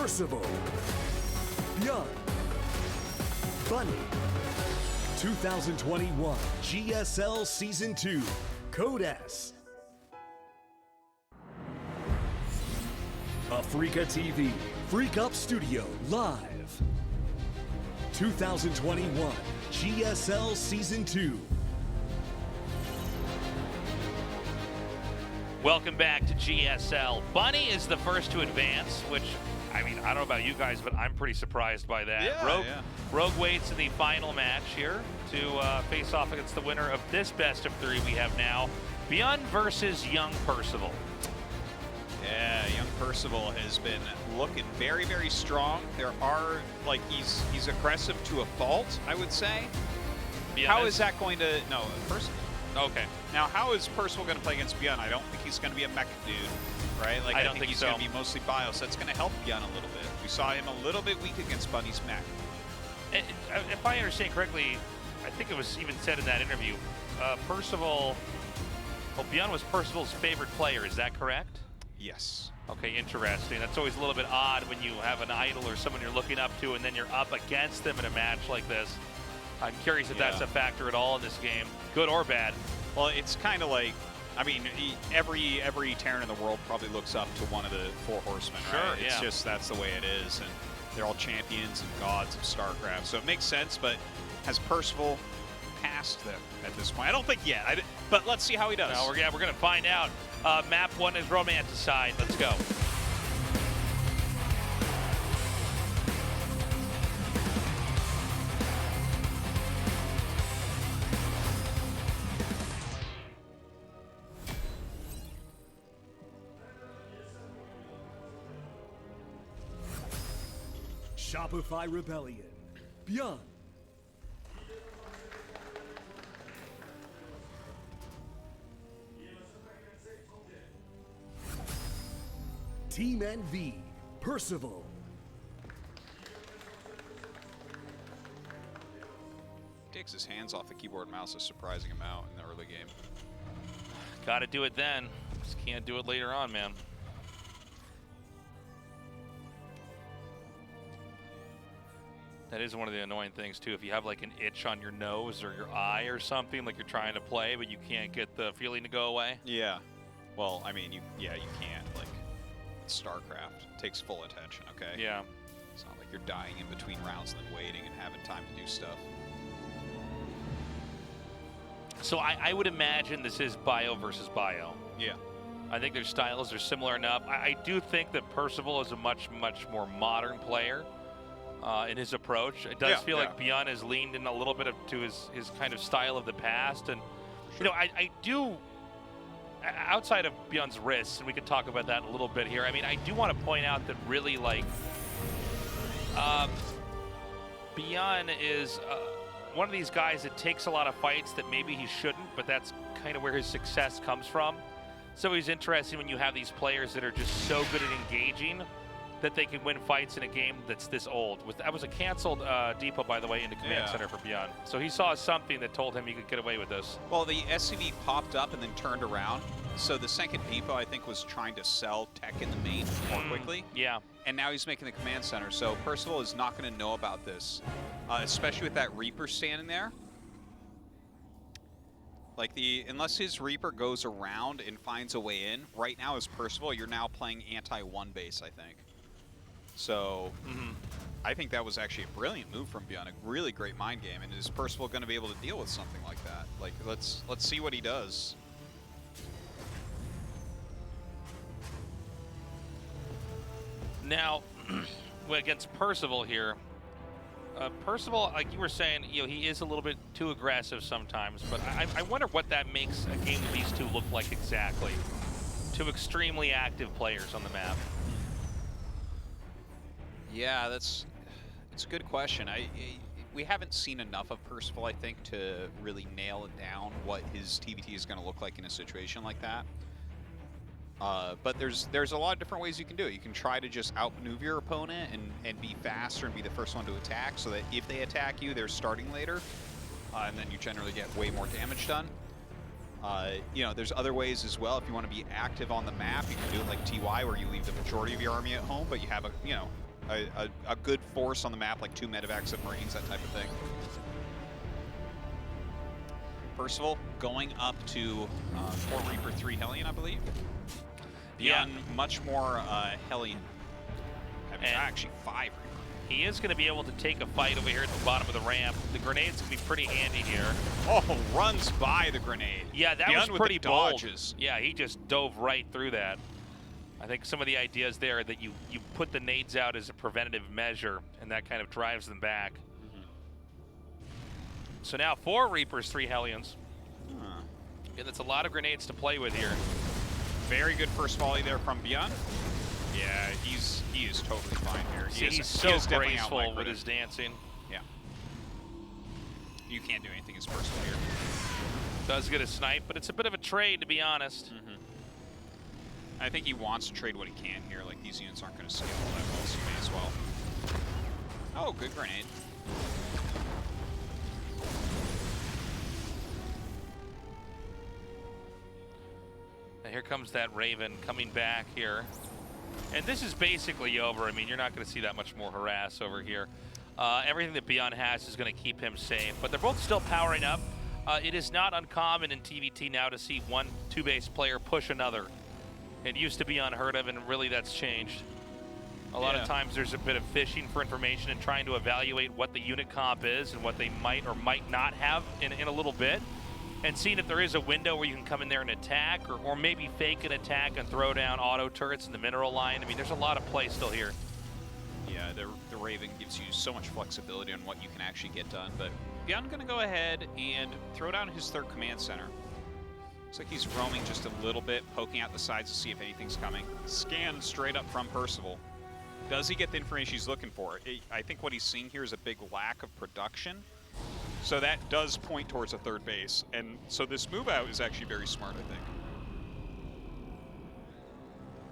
Percival, ByuN, Bunny. 2021 GSL Season 2, Code S. Africa TV, Freak Up Studio, live. 2021 GSL Season 2. Welcome back to GSL. Bunny is the first to advance, which, I mean, I don't know about you guys, but I'm pretty surprised by that. Yeah, Rogue waits in the final match here to face off against the winner of this best of three we have now. ByuN versus young Percival. Yeah, young Percival has been looking very, very strong. There are, like, he's aggressive to a fault, I would say. ByuN How is that going to, no, Percival. Okay. Now, how is Percival going to play against ByuN? I don't think he's going to be a mech dude, right? Like, I don't think he's so. going to be mostly bio, so that's going to help ByuN a little bit. We saw him a little bit weak against Bunny's mech. If I understand correctly, I think it was even said in that interview, Percival, well, ByuN was Percival's favorite player, is that correct? Yes. Okay, interesting. That's always a little bit odd when you have an idol or someone you're looking up to and then you're up against them in a match like this. I'm curious if that's a factor at all in this game, good or bad. Well, it's kind of like, I mean, every Terran in the world probably looks up to one of the four horsemen, right? Sure, It's just, that's the way it is, and they're all champions and gods of StarCraft, so it makes sense, but has Percival passed them at this point? I don't think yet, but let's see how he does. No, we're going to find out. Map 1 is Ro.16. Let's go. Shopify Rebellion, ByuN. Team NV, Percival. Takes his hands off the keyboard and mouse a surprising amount in the early game. Got to do it then. Just can't do it later on, man. That is one of the annoying things, too. If you have, like, an itch on your nose or your eye or something, like you're trying to play, but you can't get the feeling to go away. Yeah. Well, I mean, you can't. Like, it's StarCraft. It takes full attention, okay? Yeah. It's not like you're dying in between rounds and then waiting and having time to do stuff. So I would imagine this is bio versus bio. Yeah. I think their styles are similar enough. I do think that Percival is a much more modern player in his approach. It does feel like ByuN has leaned in a little bit to his kind of style of the past. And, you know, I do, outside of ByuN's wrists, and we could talk about that a little bit here, I mean, I do want to point out that really, like, ByuN is one of these guys that takes a lot of fights that maybe he shouldn't, but that's kind of where his success comes from. So he's interesting when you have these players that are just so good at engaging that they can win fights in a game that's this old. That was a canceled depot, by the way, in the command center for ByuN. So he saw something that told him he could get away with this. Well, the SCV popped up and then turned around. So the second depot, I think, was trying to sell tech in the main more quickly. Yeah. And now he's making the command center. So Percival is not going to know about this, especially with that Reaper standing there. Like, unless his Reaper goes around and finds a way in, right now as Percival, you're now playing anti-one base, I think. So I think that was actually a brilliant move from ByuN, a really great mind game. And is Percival going to be able to deal with something like that? Like, let's see what he does. Now, against Percival here, Percival, like you were saying, you know, he is a little bit too aggressive sometimes, but I wonder what that makes a game of these two look like exactly. Two extremely active players on the map. Yeah, it's a good question. We haven't seen enough of Percival, I think, to really nail it down what his TVT is going to look like in a situation like that. But there's a lot of different ways you can do it. You can try to just outmaneuver your opponent and be faster and be the first one to attack, so that if they attack you, they're starting later, and then you generally get way more damage done. You know, there's other ways as well. If you want to be active on the map, you can do it like TY, where you leave the majority of your army at home, but you have a a good force on the map, like 2 medevacs and Marines, that type of thing. Percival going up to 4 Reaper, 3 Hellion, I believe. Yeah. ByuN, much more Hellion. I mean, actually 5 Reaper. He is going to be able to take a fight over here at the bottom of the ramp. The grenade's going to be pretty handy here. Oh, runs by the grenade. Yeah, that ByuN was pretty with the bold. dodges. Yeah, he just dove right through that. I think some of the ideas there that you put the nades out as a preventative measure, and that kind of drives them back. So now 4 Reapers, 3 Hellions. Yeah, that's a lot of grenades to play with here. Very good first volley there from ByuN. Yeah, he is totally fine here. He's so graceful with his dancing. Yeah. You can't do anything as Percival here. Does get a snipe, but it's a bit of a trade, to be honest. I think he wants to trade what he can here. Like, these units aren't going to scale all that well, so you may as well. Oh, good grenade. And here comes that Raven coming back here. And this is basically over. I mean, you're not going to see that much more harass over here. Everything that ByuN has is going to keep him safe, but they're both still powering up. It is not uncommon in TVT now to see one 2-base player push another. It used to be unheard of, and really that's changed. A lot of times there's a bit of fishing for information and trying to evaluate what the unit comp is and what they might or might not have in a little bit. And seeing if there is a window where you can come in there and attack, or maybe fake an attack and throw down auto turrets in the mineral line. I mean, there's a lot of play still here. Yeah, the Raven gives you so much flexibility on what you can actually get done, but ByuN gonna go ahead and throw down his 3rd command center. Looks like he's roaming just a little bit, poking out the sides to see if anything's coming. Scan straight up from Percival. Does he get the information he's looking for? I think what he's seeing here is a big lack of production. So that does point towards a 3rd base. And so this move out is actually very smart, I think.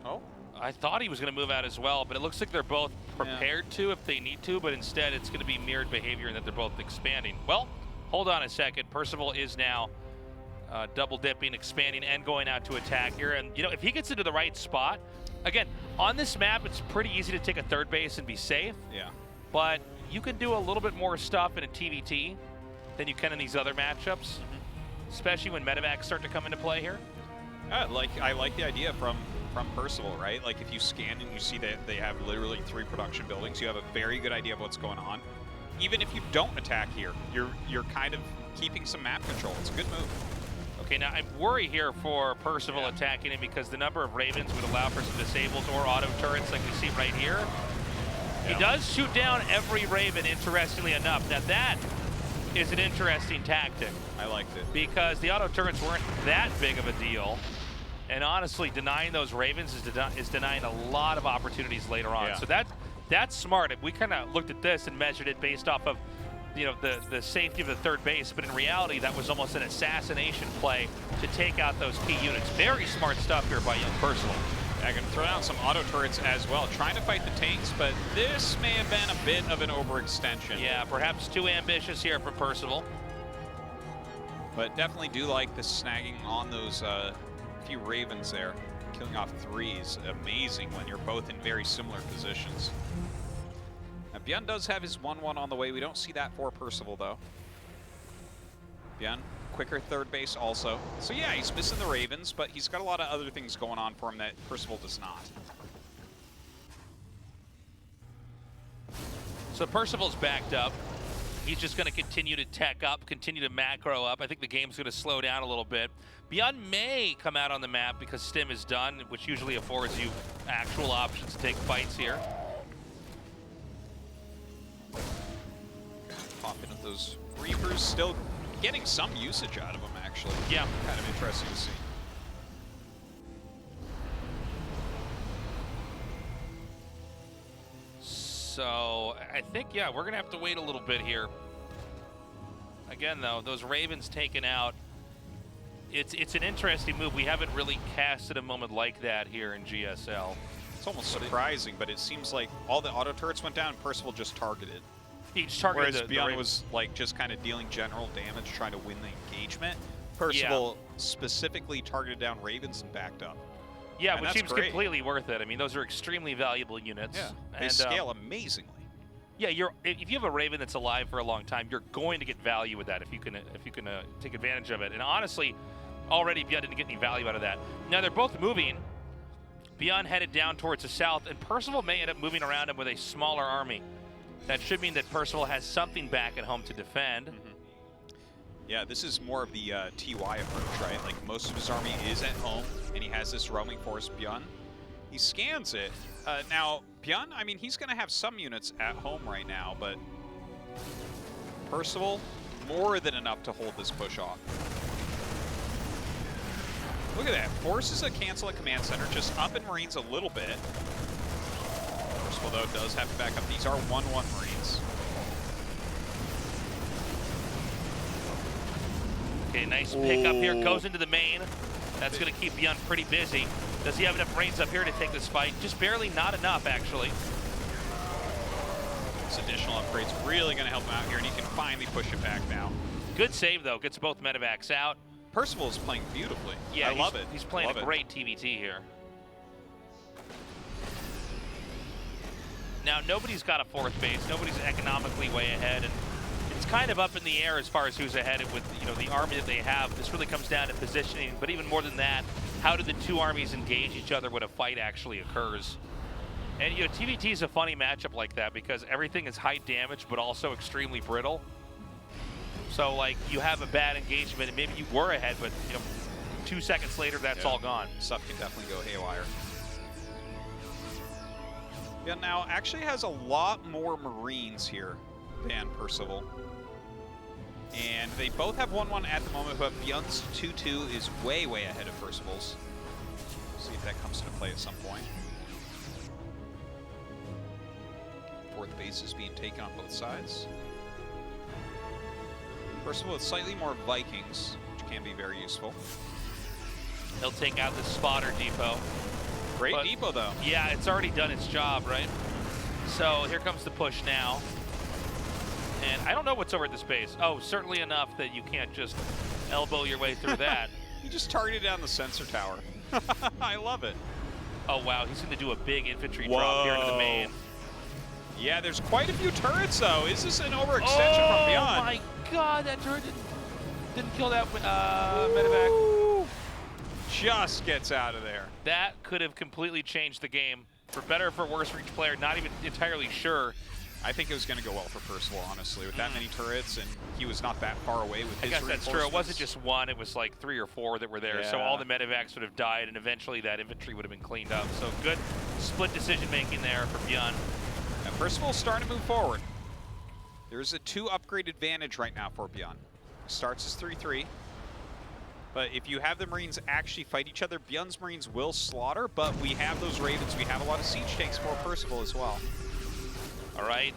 Oh? I thought he was going to move out as well, but it looks like they're both prepared to if they need to, but instead it's going to be mirrored behavior and that they're both expanding. Well, hold on a second. Percival is now double dipping, expanding, and going out to attack here. And, you know, if he gets into the right spot, again, on this map, it's pretty easy to take a 3rd base and be safe. Yeah. But you can do a little bit more stuff in a TVT than you can in these other matchups, especially when medevacs start to come into play here. I like the idea from Percival, right? Like, if you scan and you see that they have literally 3 production buildings, you have a very good idea of what's going on. Even if you don't attack here, you're kind of keeping some map control. It's a good move. Okay, now I worry here for Percival attacking him because the number of Ravens would allow for some disables or auto turrets like we see right here. He does shoot down every Raven, interestingly enough. Now that is an interesting tactic. I liked it. Because the auto turrets weren't that big of a deal. And honestly, denying those Ravens is denying a lot of opportunities later on. Yeah. So that's smart. We kind of looked at this and measured it based off of, you know, the safety of the 3rd base, but in reality, that was almost an assassination play to take out those key units. Very smart stuff here by young Percival. I can throw down some auto turrets as well, trying to fight the tanks, but this may have been a bit of an overextension. Yeah, perhaps too ambitious here for Percival. But definitely do like the snagging on those few Ravens there. Killing off 3 is amazing when you're both in very similar positions. Now, ByuN does have his 1-1 on the way. We don't see that for Percival, though. ByuN, quicker 3rd base also. So yeah, he's missing the Ravens, but he's got a lot of other things going on for him that Percival does not. So Percival's backed up. He's just going to continue to tech up, continue to macro up. I think the game's going to slow down a little bit. ByuN may come out on the map because Stim is done, which usually affords you actual options to take fights here. Pop in with those Reapers, still getting some usage out of them, actually. Yeah. Kind of interesting to see. So I think, yeah, we're going to have to wait a little bit here. Again, though, those Ravens taken out, it's an interesting move. We haven't really casted a moment like that here in GSL. It's almost surprising, but it seems like all the auto turrets went down, Percival just targeted. He just targeted Whereas ByuN was like just kind of dealing general damage, trying to win the engagement. Percival specifically targeted down Ravens and backed up. Yeah, and which that's seems great. completely worth it. I mean, those are extremely valuable units. Yeah, they and, scale amazingly. Yeah, if you have a Raven that's alive for a long time, you're going to get value with that if you can take advantage of it. And honestly, already ByuN didn't get any value out of that. Now they're both moving. ByuN headed down towards the south, and Percival may end up moving around him with a smaller army. That should mean that Percival has something back at home to defend. Yeah, this is more of the TY approach, right? Like, most of his army is at home, and he has this roaming force, ByuN. He scans it. Now, ByuN, I mean, he's going to have some units at home right now, but Percival, more than enough to hold this push off. Look at that. Forces a cancel at command center, just up in Marines a little bit. Percival, though, does have to back up. These are 1-1 Marines. Okay, nice pick up here. Goes into the main. That's going to keep ByuN pretty busy. Does he have enough Marines up here to take this fight? Just barely, not enough, actually. This additional upgrade's really going to help him out here, and he can finally push it back now. Good save, though. Gets both medevacs out. Percival is playing beautifully. Yeah, I love it. He's playing a great TVT here. Now, nobody's got a fourth base. Nobody's economically way ahead, and it's kind of up in the air as far as who's ahead with, you know, the army that they have. This really comes down to positioning, but even more than that, how do the two armies engage each other when a fight actually occurs? And, you know, TVT is a funny matchup like that because everything is high damage, but also extremely brittle. So, like, you have a bad engagement, and maybe you were ahead, but, you know, 2 seconds later, that's all gone. Stuff can definitely go haywire. Yeah, now actually has a lot more Marines here than Percival. And they both have 1-1 at the moment, but ByuN's 2-2 is way, way ahead of Percival's. See if that comes into play at some point. Fourth base is being taken on both sides. Percival with slightly more Vikings, which can be very useful. He'll take out the spotter depot. Great depot, though. Yeah, it's already done its job, right? So here comes the push now. And I don't know what's over at this base. Oh, certainly enough that you can't just elbow your way through that. He just targeted down the sensor tower. I love it. Oh, wow. He's going to do a big infantry drop here into the main. Yeah, there's quite a few turrets, though. Is this an overextension from ByuN? Oh, my God. That turret didn't kill that medevac. Just gets out of there. That could have completely changed the game. For better or for worse for each player, not even entirely sure. I think it was going to go well for Percival, honestly, with that many turrets, and he was not that far away with his I guess that's true. It wasn't just one. It was like 3 or 4 that were there. Yeah. So all the medevacs would have died, and eventually that infantry would have been cleaned up. So good split decision-making there for ByuN. And Percival's starting to move forward. There's a 2-upgrade advantage right now for ByuN. Starts as 3-3. But if you have the Marines actually fight each other, ByuN's Marines will slaughter, but we have those Ravens. We have a lot of siege tanks for Percival as well. All right,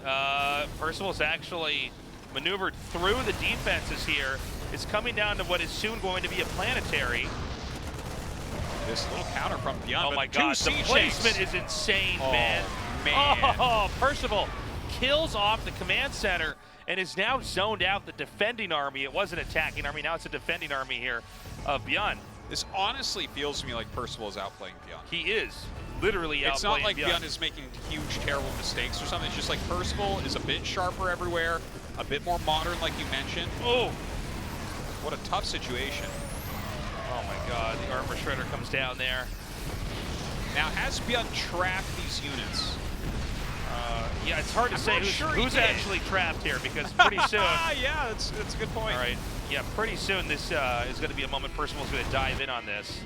Percival's actually maneuvered through the defenses here. It's coming down to what is soon going to be a planetary. This little counter from ByuN. Oh my God, the placement is insane, man. Oh, Percival kills off the command center and is now zoned out the defending army. It was an attacking army, now it's a defending army here of ByuN. This honestly feels to me like Percival is outplaying ByuN. He is literally outplaying ByuN. It's not like ByuN is making huge, terrible mistakes or something. It's just like Percival is a bit sharper everywhere, a bit more modern, like you mentioned. Oh, what a tough situation. Oh my God, the armor shredder comes down there. Now, has ByuN trapped these units? Yeah, it's hard to say who's actually trapped here because pretty soon. Yeah, that's a good point. All right, yeah, pretty soon this is going to be a moment Percival's going to dive in on this.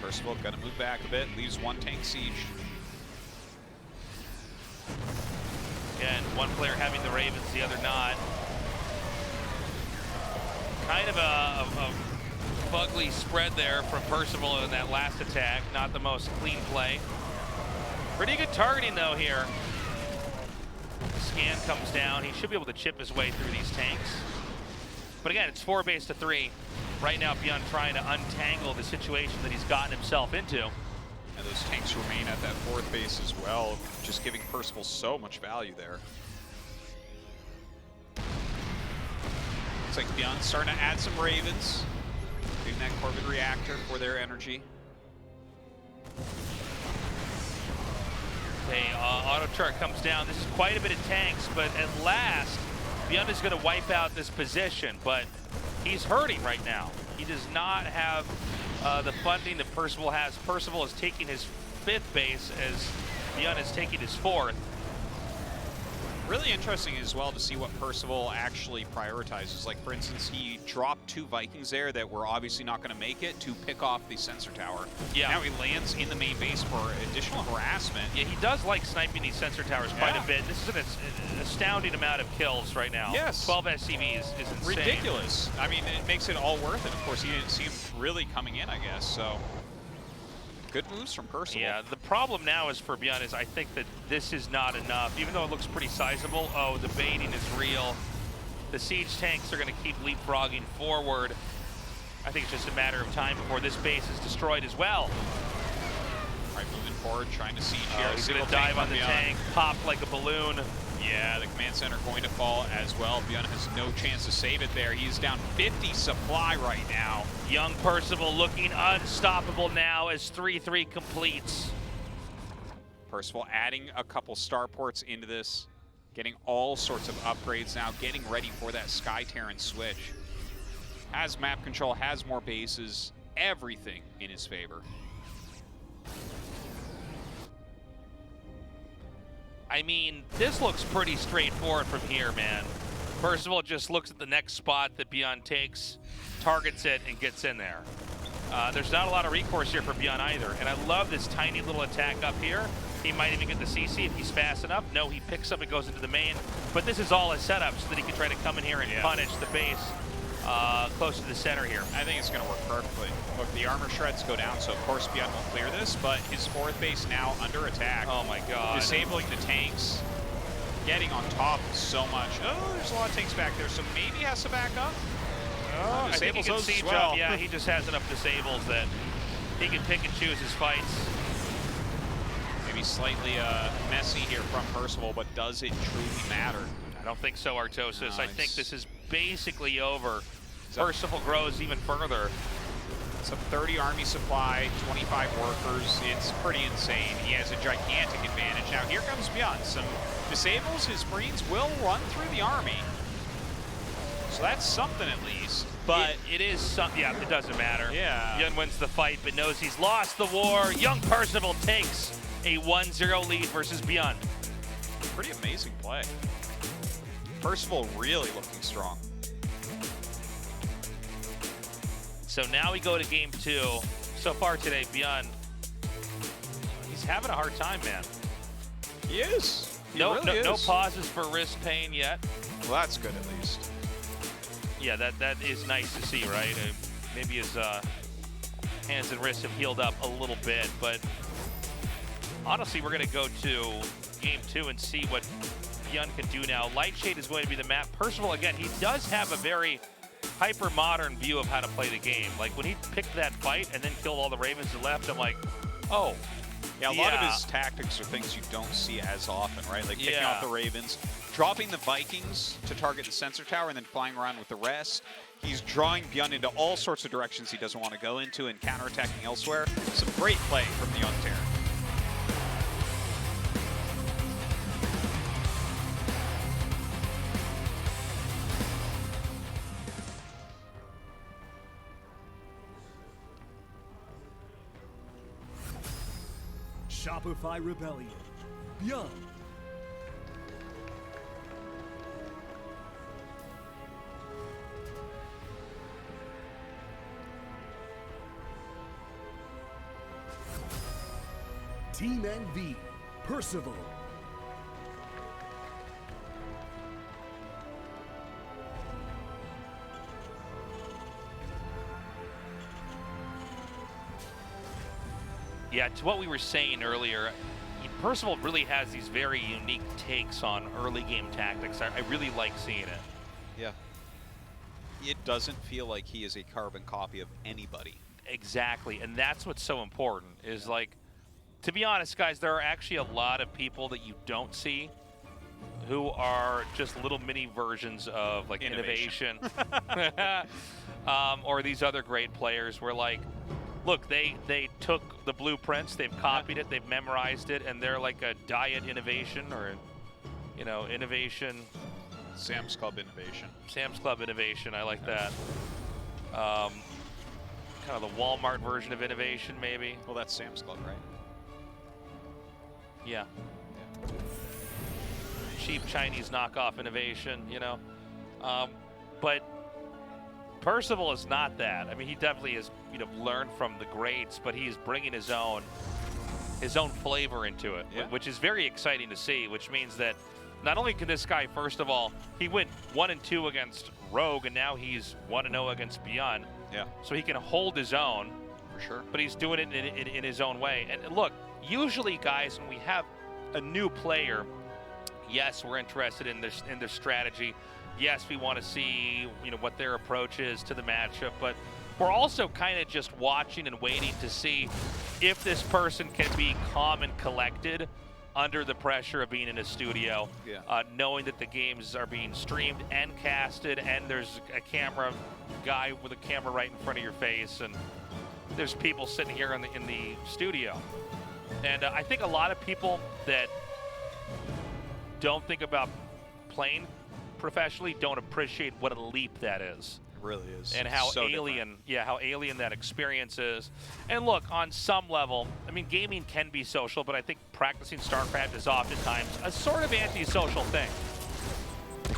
Percival going to move back a bit, leaves 1 tank siege. And one player having the Ravens, the other not. Kind of a fugly spread there from Percival in that last attack. Not the most clean play. Pretty good targeting though here. The scan comes down. He should be able to chip his way through these tanks. But again, it's 4 base to 3. Right now, ByuN trying to untangle the situation that he's gotten himself into. And those tanks remain at that 4th base as well, just giving Percival so much value there. Looks like ByuN starting to add some Ravens. Doing that Corvid reactor for their energy. Okay, auto chart comes down. This is quite a bit of tanks, but at last, ByuN is going to wipe out this position, but he's hurting right now. He does not have the funding that Percival has. Percival is taking his 5th base as ByuN is taking his 4th. Really interesting as well to see what Percival actually prioritizes. Like, for instance, he dropped 2 Vikings there that were obviously not going to make it to pick off the sensor tower. Yeah. Now he lands in the main base for additional harassment. Yeah, he does like sniping these sensor towers quite a bit. This is an astounding amount of kills right now. Yes. 12 SCVs is insane. Ridiculous. I mean, it makes it all worth it. Of course, he didn't see him really coming in, I guess, so. Good moves from Percival. Yeah, the problem now is for ByuN is I think that this is not enough. Even though it looks pretty sizable, oh, the baiting is real. The siege tanks are going to keep leapfrogging forward. I think it's just a matter of time before this base is destroyed as well. All right, moving forward, trying to siege here. He's going to dive on the tank, pop like a balloon. Yeah, the command center going to fall as well. ByuN has no chance to save it there. He's down 50 supply right now. Young Percival looking unstoppable now as 3-3 completes. Percival adding a couple starports into this, getting all sorts of upgrades now, getting ready for that Sky Terran switch. Has map control, has more bases, everything in his favor. I mean, this looks pretty straightforward from here, man. Percival just looks at the next spot that ByuN takes, targets it, and gets in there. There's not a lot of recourse here for ByuN either, and I love this tiny little attack up here. He might even get the CC if he's fast enough. No, he picks up and goes into the main, but this is all a setup so that he can try to come in here and punish the base close to the center here. I think it's going to work perfectly. Look, the armor shreds go down, so of course ByuN will clear this, but his 4th base now under attack. Oh my god. Disabling the tanks, getting on top so much. Oh, there's a lot of tanks back there, so maybe he has to back up. Oh, I think he can siege up. Yeah, he just has enough disables that he can pick and choose his fights. Maybe slightly messy here from Percival, but does it truly matter? I don't think so, Artosis. No, I think this is basically over. Percival grows even further. It's a 30 army supply, 25 workers. It's pretty insane. He has a gigantic advantage. Now here comes ByuN. Some disables. His Marines will run through the army. So that's something at least. But it is something, yeah, it doesn't matter. Yeah. ByuN wins the fight, but knows he's lost the war. Young Percival takes a 1-0 lead versus ByuN. Pretty amazing play. Percival really looking strong. So now we go to game 2. So far today, ByuN, he's having a hard time, man. He is. He No really is. No pauses for wrist pain yet. Well, that's good at least. Yeah, that is nice to see, right? Maybe his hands and wrists have healed up a little bit, but honestly, we're going to go to game 2 and see what ByuN can do now. Lightshade is going to be the map. Percival, again, he does have a very hyper-modern view of how to play the game. Like, when he picked that fight and then killed all the Ravens that left, I'm like, oh. Yeah, a lot of his tactics are things you don't see as often, right? Like picking off the Ravens, dropping the Vikings to target the sensor tower, and then flying around with the rest. He's drawing ByuN into all sorts of directions he doesn't want to go into and counterattacking elsewhere. Some great play from the Young Terran. Shopify Rebellion. ByuN. Team NV. Percival. Yeah, to what we were saying earlier, Percival really has these very unique takes on early game tactics. I really like seeing it. Yeah. It doesn't feel like he is a carbon copy of anybody. Exactly, and that's what's so important, is like, to be honest, guys, there are actually a lot of people that you don't see who are just little mini versions of like innovation. or these other great players where, like, look, they took the blueprints, they've copied it, they've memorized it, and they're like a diet innovation or, you know, innovation. Sam's Club innovation. Sam's Club innovation, I like that. Kind of the Walmart version of innovation, maybe. Well, that's Sam's Club, right? Yeah. Cheap Chinese knockoff innovation, you know. But Percival is not that. I mean, he definitely has, you know, learned from the greats, but he's bringing his own flavor into it, which is very exciting to see, which means that not only can this guy, first of all, he went 1-2 against Rogue, and now he's 1-0 against ByuN. Yeah. So he can hold his own. For sure. But he's doing it in his own way. And look, usually, guys, when we have a new player, yes, we're interested in their strategy. Yes, we want to see, you know, what their approach is to the matchup, but we're also kind of just watching and waiting to see if this person can be calm and collected under the pressure of being in a studio, knowing that the games are being streamed and casted, and there's a camera guy with a camera right in front of your face, and there's people sitting here in the studio. And I think a lot of people that don't think about playing professionally don't appreciate what a leap that is. It really is. And how so alien, how alien that experience is. And look, on some level, I mean, gaming can be social, but I think practicing StarCraft is oftentimes a sort of anti-social thing.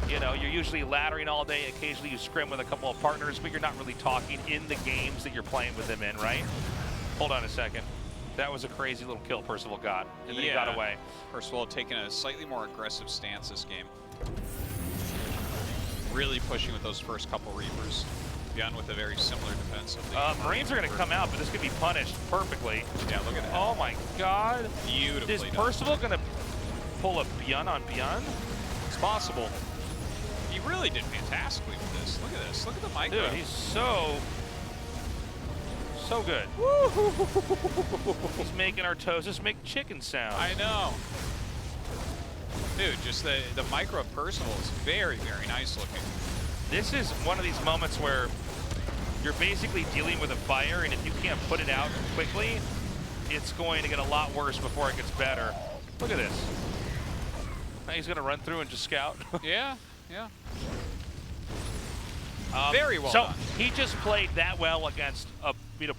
You know, you're usually laddering all day. Occasionally you scrim with a couple of partners, but you're not really talking in the games that you're playing with them in, right? Hold on a second. That was a crazy little kill Percival got, and then he got away. Percival taking a slightly more aggressive stance this game. Really pushing with those first couple Reapers. ByuN with a very similar defensive. Marines are going to come out, but this could be punished perfectly. Yeah, look at that. Oh my God. Beautifully Is done. Percival going to pull a ByuN on ByuN? It's possible. He really did fantastically with this. Look at this. Look at the micro. Dude, he's so good. He's making our toasters make chicken sounds. I know. Dude, just the micro of Percival is very, very nice looking. This is one of these moments where you're basically dealing with a fire, and if you can't put it out quickly, it's going to get a lot worse before it gets better. Look at this. Now he's going to run through and just scout. Yeah. Very well done. So he just played that well against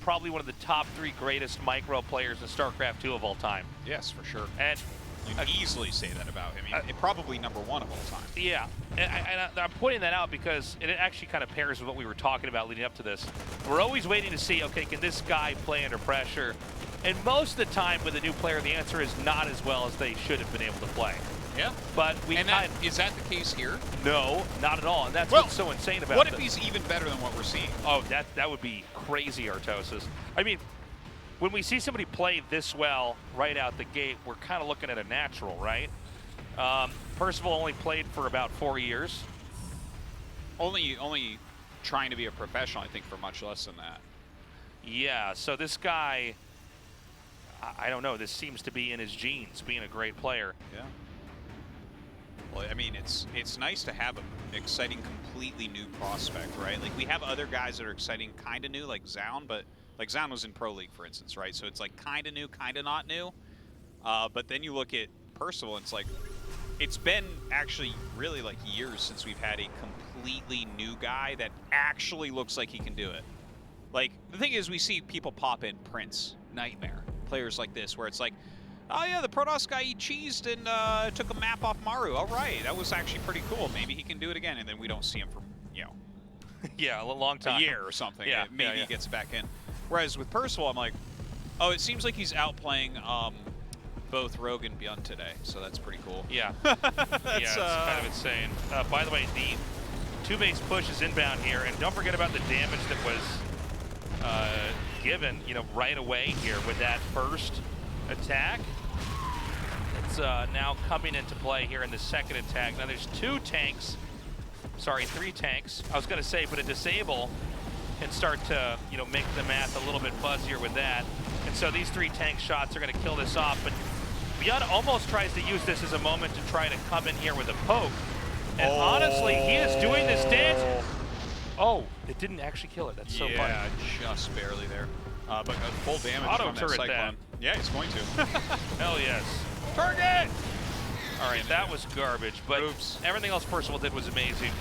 probably one of the top 3 greatest micro players in StarCraft 2 of all time. Yes, for sure. And you can easily say that about him. Probably #1 of all time. Yeah, and I'm pointing that out because it actually kind of pairs with what we were talking about leading up to this. We're always waiting to see, okay, can this guy play under pressure? And most of the time with a new player, the answer is not as well as they should have been able to play. Yeah. But is that the case here? No, not at all. And that's what's so insane about it. What if he's even better than what we're seeing? Oh, that would be crazy, Artosis. I mean, when we see somebody play this well right out the gate, we're kind of looking at a natural, right? Percival only played for about 4 years. Only trying to be a professional, I think, for much less than that. Yeah, so this guy, I don't know, this seems to be in his genes, being a great player. Yeah. Well, I mean, it's nice to have an exciting, completely new prospect, right? Like, we have other guys that are exciting, kind of new, like Zaun, but like Zaun was in Pro League, for instance, right? So it's like kind of new, kind of not new. But then you look at Percival, and it's like, it's been actually really like years since we've had a completely new guy that actually looks like he can do it. Like, the thing is, we see people pop in Prince, Nightmare, players like this, where it's like, oh yeah, the Protoss guy, he cheesed and took a map off Maru. All right, that was actually pretty cool. Maybe he can do it again, and then we don't see him for, you know, yeah, a long time, a year or something. Yeah, maybe he gets back in. Whereas with Percival, I'm like, oh, it seems like he's outplaying both Rogue and ByuN today, so that's pretty cool. Yeah, it's kind of insane. By the way, the 2-base push is inbound here, and don't forget about the damage that was given, you know, right away here with that first attack. It's now coming into play here in the second attack. Now there's 3 tanks. I was going to say, but a disable can start to, you know, make the math a little bit fuzzier with that. And so these 3 tank shots are going to kill this off. But ByuN almost tries to use this as a moment to try to come in here with a poke. And honestly, he is doing this dance. Oh, it didn't actually kill it. That's so funny. Yeah, just barely there. But got full damage Auto from that turret Cyclone. that. Yeah, he's going to. Hell yes. Target! All right, that was garbage, but Oops. everything else Percival did was amazing.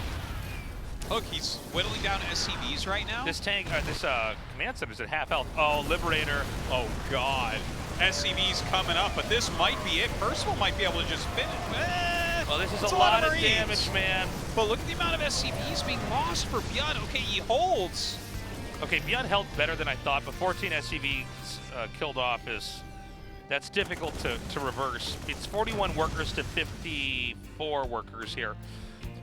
Look, he's whittling down SCVs right now. This tank, this command center's at half health. Oh, Liberator. Oh, God. SCV's coming up, but this might be it. Percival might be able to just finish. Well, this is It's a lot of Marines. damage, man. But look at the amount of SCVs being lost for ByuN. Okay, he holds. Okay, ByuN held better than I thought, but 14 SCVs killed off that's difficult to reverse. It's 41 workers to 54 workers here.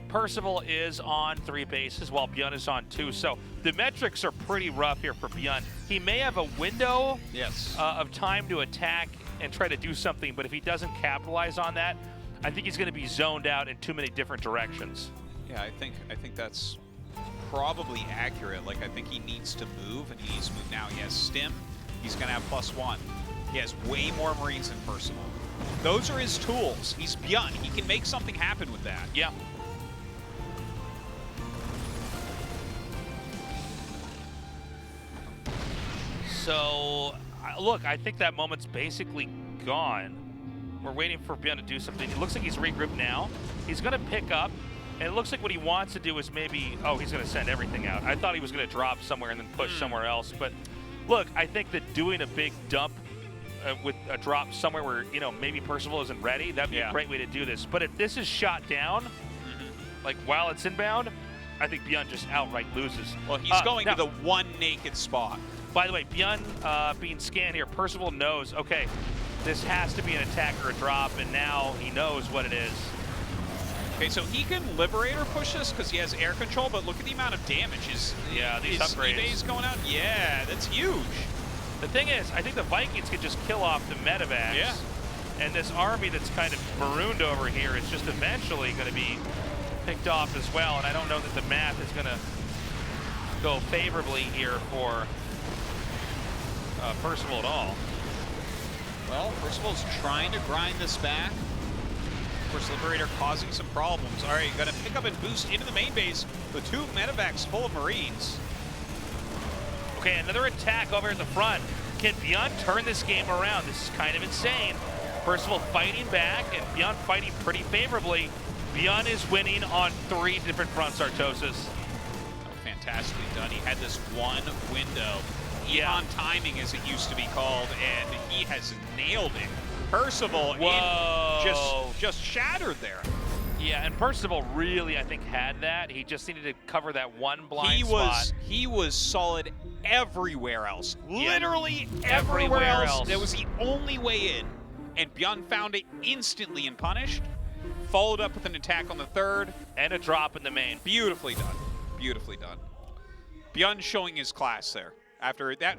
Percival is on 3 bases while ByuN is on 2, so the metrics are pretty rough here for ByuN. He may have a window of time to attack and try to do something, but if he doesn't capitalize on that, I think he's going to be zoned out in too many different directions. Yeah, I think that's probably accurate. Like, I think he needs to move, and he needs to move now. He has Stim. He's going to have +1. He has way more Marines than Percival. Those are his tools. He's ByuN. He can make something happen with that. Yeah. So, look, I think that moment's basically gone. We're waiting for ByuN to do something. It looks like he's regrouped now. He's going to pick up, and it looks like what he wants to do is maybe, oh, he's going to send everything out. I thought he was going to drop somewhere and then push somewhere else. But, look, I think that doing a big dump with a drop somewhere where, you know, maybe Percival isn't ready, that'd be a great way to do this. But if this is shot down, like while it's inbound, I think ByuN just outright loses. Well, he's going to the one naked spot. By the way, ByuN being scanned here, Percival knows, okay, this has to be an attack or a drop, and now he knows what it is. Okay, so he can Liberator push this because he has air control, but look at the amount of damage. These upgrades. Ebay's going out? Yeah, that's huge. The thing is, I think the Vikings could just kill off the medevacs. Yeah. And this army that's kind of marooned over here is just eventually going to be picked off as well, and I don't know that the math is going to go favorably here for Percival at all. Well, Percival's trying to grind this back. Of course, Liberator causing some problems. All right, got to pick up and boost into the main base with 2 medevacs full of Marines. Okay, another attack over in the front. Can ByuN turn this game around? This is kind of insane. Percival fighting back, and ByuN fighting pretty favorably. ByuN is winning on 3 different fronts, Artosis. Oh, fantastically done. He had this one window. On timing, as it used to be called, and he has nailed it. Percival just shattered there. Yeah, and Percival really, I think, had that. He just needed to cover that one blind spot. He was solid everywhere else. Literally everywhere else. That was the only way in. And ByuN found it instantly and punished. Followed up with an attack on the 3rd. And a drop in the main. Beautifully done. Beautifully done. ByuN showing his class there. After that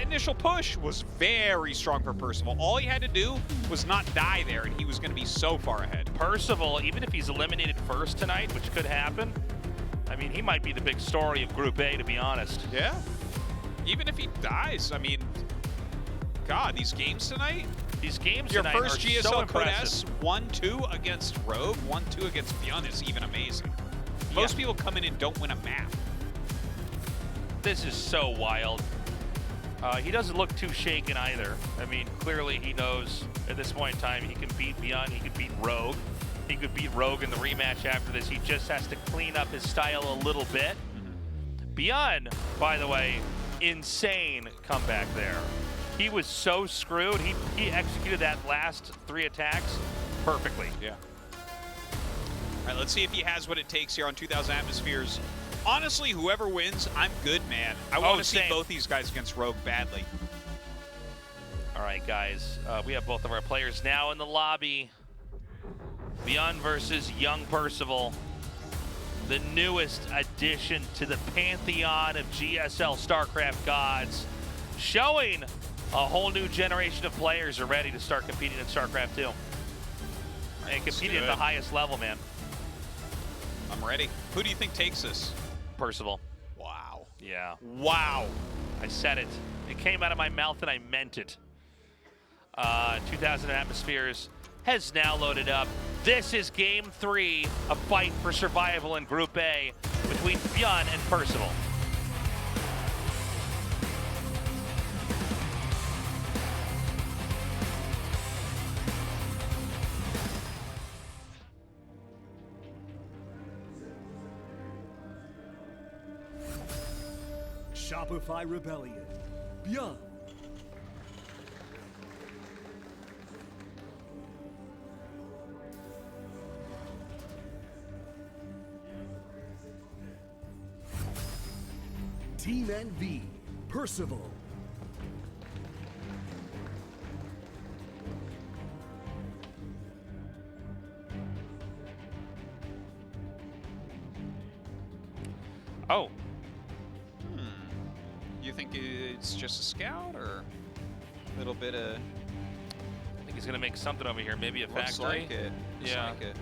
initial push was very strong for Percival. All he had to do was not die there, and he was going to be so far ahead. Percival, even if he's eliminated first tonight, which could happen, I mean, he might be the big story of Group A, to be honest. Yeah. Even if he dies, I mean, God, these games tonight? These games Your tonight first are GSL so Code impressive. S, 1-2 against Rogue, 1-2 against ByuN is even amazing. Most people come in and don't win a map. This is so wild. He doesn't look too shaken either. I mean, clearly he knows at this point in time he can beat ByuN, he can beat Rogue. He could beat Rogue in the rematch after this. He just has to clean up his style a little bit. ByuN, by the way, insane comeback there. He was so screwed. He executed that last 3 attacks perfectly. Yeah. All right, let's see if he has what it takes here on 2,000 Atmospheres. Honestly, whoever wins, I'm good, man. I want to see both these guys against Rogue badly. All right, guys. We have both of our players now in the lobby. ByuN versus young Percival. The newest addition to the pantheon of GSL StarCraft gods. Showing a whole new generation of players are ready to start competing in StarCraft 2. And competing at the highest level, man. I'm ready. Who do you think takes this? Percival. Wow. Yeah. Wow. I said it. It came out of my mouth and I meant it. 2,000 Atmospheres has now loaded up. This is Game 3, a fight for survival in Group A between between ByuN and Percival. Shopify Rebellion. ByuN. Team NV. Percival. Oh. You think it's just a scout or a little bit of... I think he's going to make something over here. Maybe a Looks factory. like it. Looks Yeah. like it.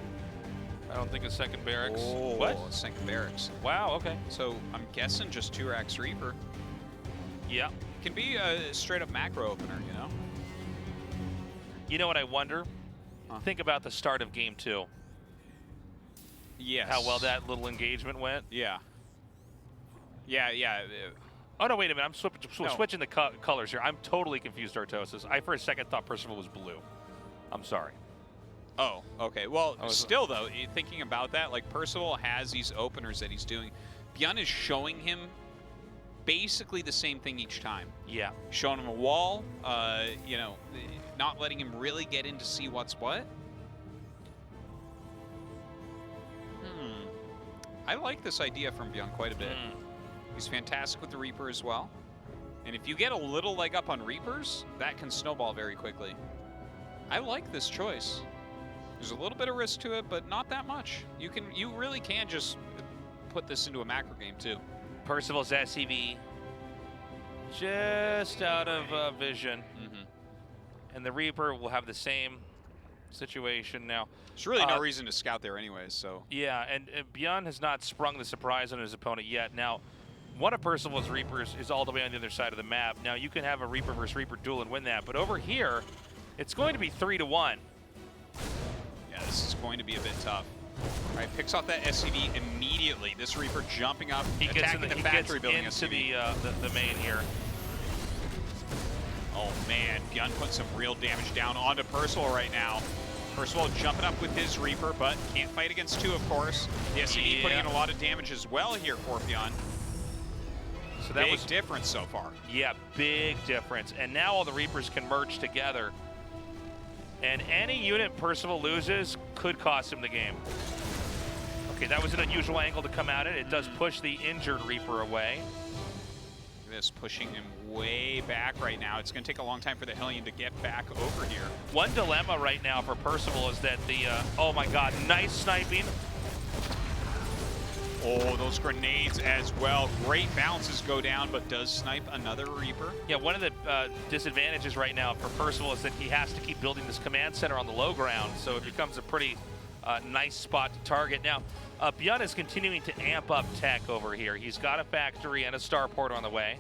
I don't think a second barracks. Oh, What? second barracks. Wow, okay. So I'm guessing just 2 racks Reaper. Yeah. Can be a straight up macro opener, you know? You know what I wonder? Huh. Think about the start of game 2. Yes. How well that little engagement went. Yeah. Yeah. Oh, no, wait a minute. I'm No. switching the colors here. I'm totally confused, Artosis. I, for a second, thought Percival was blue. I'm sorry. Oh, okay. Well, Oh, still, though, thinking about that, like, Percival has these openers that he's doing. ByuN is showing him basically the same thing each time. Yeah. Showing him a wall, you know, not letting him really get in to see what's what. I like this idea from ByuN quite a bit. He's fantastic with the Reaper as well. And if you get a little leg up on Reapers, that can snowball very quickly. I like this choice. There's a little bit of risk to it, but not that much. You really can just put this into a macro game too. Percival's SCV just out of vision. And the Reaper will have the same situation now. There's really no reason to scout there anyways, so. Yeah, and ByuN has not sprung the surprise on his opponent yet. Now, one of Percival's Reapers is all the way on the other side of the map. Now, you can have a Reaper versus Reaper duel and win that, but over here, it's going to be 3-1. Yeah, this is going to be a bit tough. All right, picks off that SCV immediately. This Reaper jumping up, attacking the factory building into SCV. the main here. Oh man, ByuN put some real damage down onto Percival right now. Percival jumping up with his Reaper, but can't fight against 2, of course. The SCV putting in a lot of damage as well here for ByuN. So that big was difference so far. Yeah, big difference. And now all the Reapers can merge together. And any unit Percival loses could cost him the game. Okay, that was an unusual angle to come at it. It does push the injured Reaper away. This pushing him way back right now. It's going to take a long time for the Hellion to get back over here. One dilemma right now for Percival is that the, oh my god, nice sniping. Oh, those grenades as well. Great bounces go down, but does snipe another Reaper. Yeah, one of the disadvantages right now for Percival is that he has to keep building this command center on the low ground, so it becomes a pretty nice spot to target. Now, ByuN is continuing to amp up tech over here. He's got a factory and a starport on the way.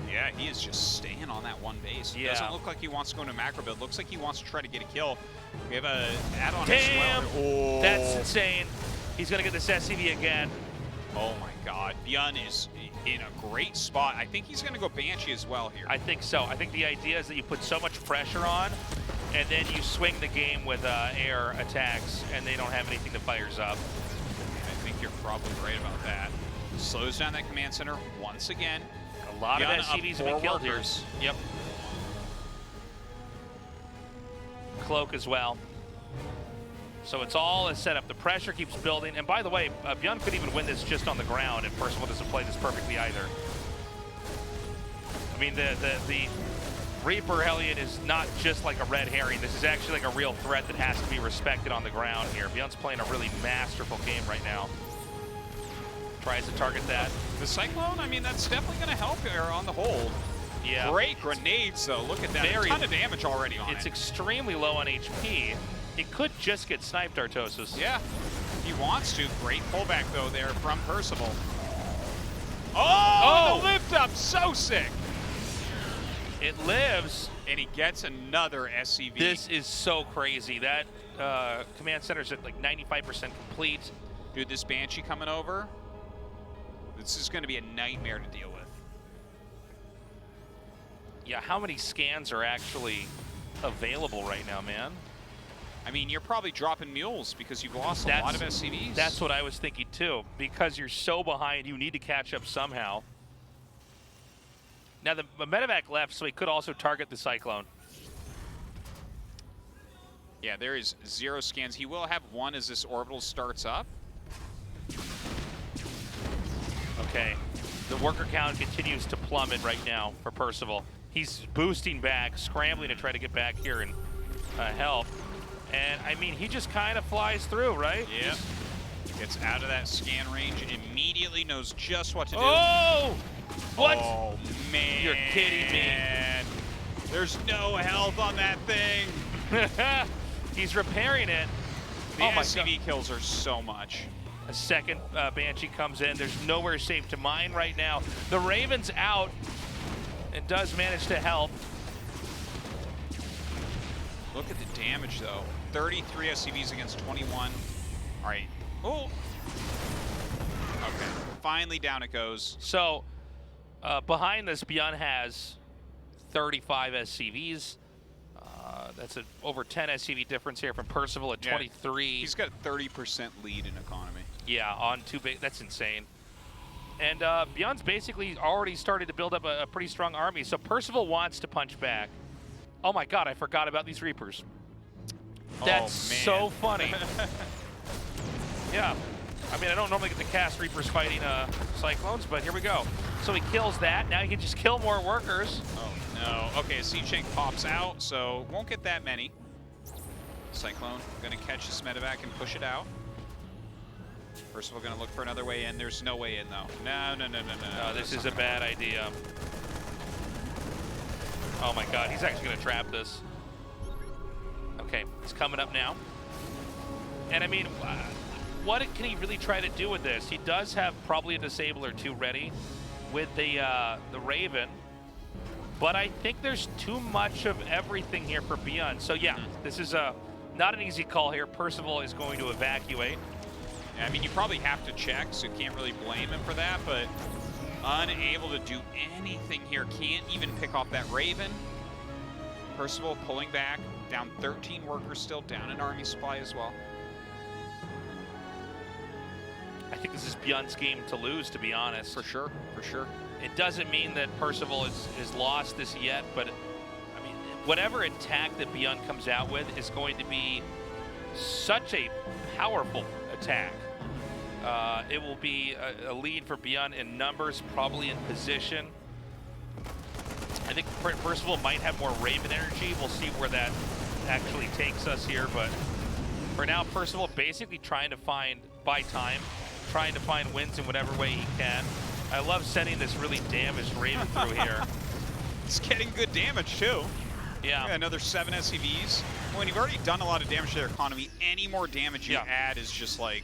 Yeah, he is just staying on that one base. Yeah. Doesn't look like he wants to go into macro build. Looks like he wants to try to get a kill. We have a add-on Damn! as well. Oh. That's insane. He's going to get this SCV again. Oh my god. ByuN is in a great spot. I think he's going to go Banshee as well here. I think so. I think the idea is that you put so much pressure on, and then you swing the game with air attacks, and they don't have anything that fires up. I think you're probably right about that. Slows down that command center once again. A lot ByuN of SCVs have been killed here. Yep. Cloak as well. So it's all set up. The pressure keeps building. And by the way, ByuN could even win this just on the ground if Percival doesn't play this perfectly either. I mean, the Reaper Hellion is not just like a red herring. This is actually like a real threat that has to be respected on the ground here. ByuN's playing a really masterful game right now. Tries to target that. The Cyclone, I mean, that's definitely going to help here on the hold. Yeah. Great grenades, though. Look at that. A ton of damage already on it. It's extremely low on HP. It could just get sniped, Artosis. Yeah, he wants to. Great pullback, though, there from Percival. Oh, the lift up, so sick. It lives. And he gets another SCV. This is so crazy. That command center's at like 95% complete. Dude, this Banshee coming over. This is going to be a nightmare to deal with. Yeah, how many scans are actually available right now, man? I mean, you're probably dropping mules because you've lost a lot of SCVs. That's what I was thinking too. Because you're so behind, you need to catch up somehow. Now the medevac left, so he could also target the Cyclone. Yeah, there is 0 scans. He will have 1 as this orbital starts up. Okay, the worker count continues to plummet right now for Percival. He's boosting back, scrambling to try to get back here and help. And I mean, he just kind of flies through, right? Yep. Gets out of that scan range, immediately knows just what to do. Oh! What? Oh, man. You're kidding me. There's no health on that thing. He's repairing it. The SCV kills are so much. A second Banshee comes in. There's nowhere safe to mine right now. The Raven's out and does manage to help. Look at the damage, though. 33 SCVs against 21. All right. Oh. Okay. Finally down it goes. So behind this, ByuN has 35 SCVs. That's an over 10 SCV difference here from Percival at 23. He's got a 30% lead in economy. Yeah, on 2 big. That's insane. And ByuN's basically already started to build up a pretty strong army. So Percival wants to punch back. Oh my God, I forgot about these Reapers. That's so funny. Yeah. I mean, I don't normally get to cast Reapers fighting Cyclones, but here we go. So he kills that. Now he can just kill more workers. Oh no. Okay, a Siege Tank pops out, so won't get that many. Cyclone gonna catch this medevac and push it out. Percival gonna look for another way in. There's no way in though. No. No, this is a bad idea. Oh my God, he's actually gonna trap this. Okay, it's coming up now. And I mean, what can he really try to do with this? He does have probably a disable or 2 ready with the Raven, but I think there's too much of everything here for ByuN. So yeah, this is not an easy call here. Percival is going to evacuate. I mean, you probably have to check, so you can't really blame him for that, but unable to do anything here. Can't even pick off that Raven. Percival pulling back, down 13 workers still, down in army supply as well. I think this is ByuN's game to lose, to be honest. For sure, for sure. It doesn't mean that Percival is lost this yet, but I mean, whatever attack that ByuN comes out with is going to be such a powerful attack. It will be a lead for ByuN in numbers, probably in position. I think Percival might have more Raven energy. We'll see where that actually takes us here, but for now, Percival basically trying to buy time, trying to find wins in whatever way he can. I love sending this really damaged Raven through here. It's getting good damage too. Yeah. Another 7 SCVs. When you've already done a lot of damage to their economy, any more damage you add is just like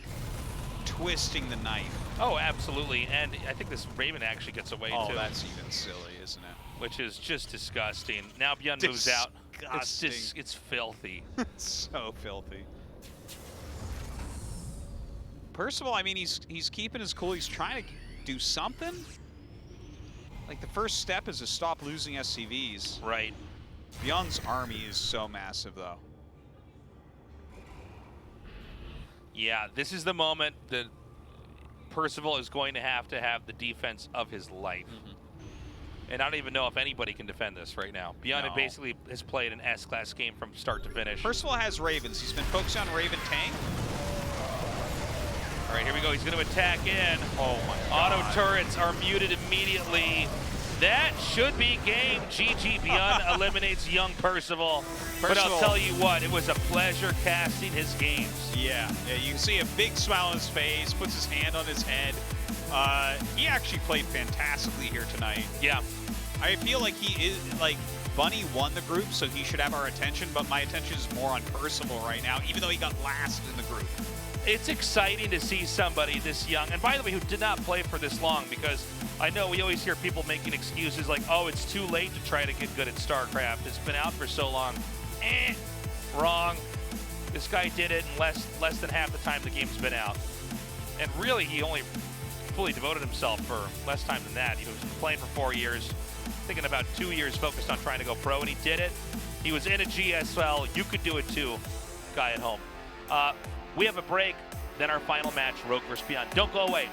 twisting the knife. Oh, absolutely. And I think this Raven actually gets away too. Oh, that's even silly, isn't it? Which is just disgusting. Now ByuN moves out. It's filthy. So filthy. Percival, I mean, he's keeping his cool. He's trying to do something. Like, the first step is to stop losing SCVs. Right. ByuN's army is so massive, though. Yeah, this is the moment that Percival is going to have the defense of his life. And I don't even know if anybody can defend this right now. ByuN basically has played an S-class game from start to finish. Percival has Ravens. He's been focused on Raven tank. All right, here we go. He's going to attack in. Oh my God. Auto turrets are muted immediately. That should be game. GG. ByuN eliminates young Percival. But I'll tell you what, it was a pleasure casting his games. Yeah, you can see a big smile on his face, puts his hand on his head. He actually played fantastically here tonight. Yeah. I feel like he is, like, Bunny won the group, so he should have our attention, but my attention is more on Percival right now, even though he got last in the group. It's exciting to see somebody this young, and by the way, who did not play for this long, because I know we always hear people making excuses like, oh, it's too late to try to get good at StarCraft. It's been out for so long. Wrong. This guy did it in less than half the time the game's been out. And really, he only fully devoted himself for less time than that. He was playing for 4 years, thinking about 2 years focused on trying to go pro, and he did it. He was in a GSL. You could do it too, guy at home. We have a break, then our final match, Rogue vs. ByuN. Don't go away.